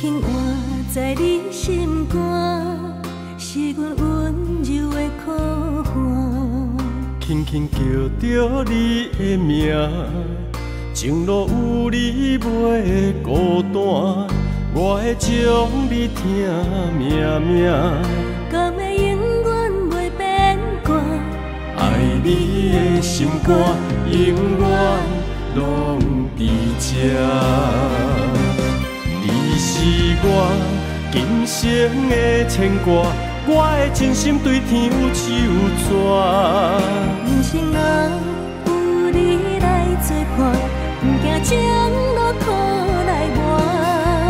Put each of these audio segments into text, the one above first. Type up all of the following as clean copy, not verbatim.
轻换在你心肝，是阮温柔的苦寒。轻轻叫着你的名，情路有你袂孤单，我会将你听命命。甘会永远袂变卦，爱你的心肝永远拢伫这。你是我今生的牵挂，我的真心对天有手纸。人生若有你来作伴，不惊将路苦来磨。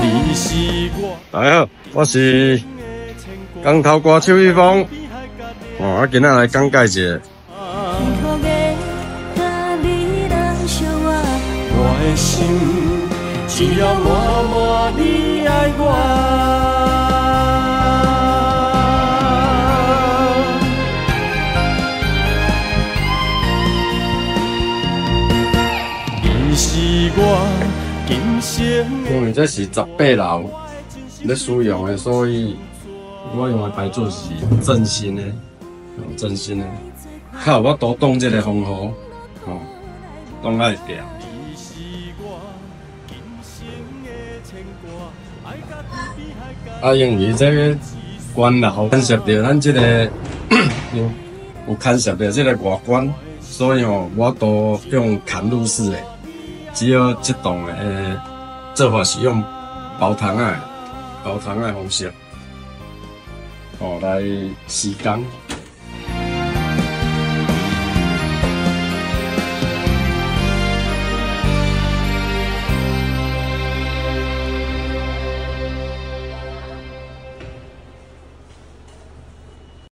你是我。大家好，我是港头歌手一峰。我今仔来讲解一下。幸福的甲你人相活，我的心只要默默你爱我。你是我今生的。因为这是18楼咧使用的，所以我用的牌子是真心的，真心的。较有法度挡这个风雨，挡爱掉。因为这个管楼牵涉到咱这个有牵涉到这个外观，所以我都用嵌入式的，只有这栋的做法是用包窗的方式，来施工。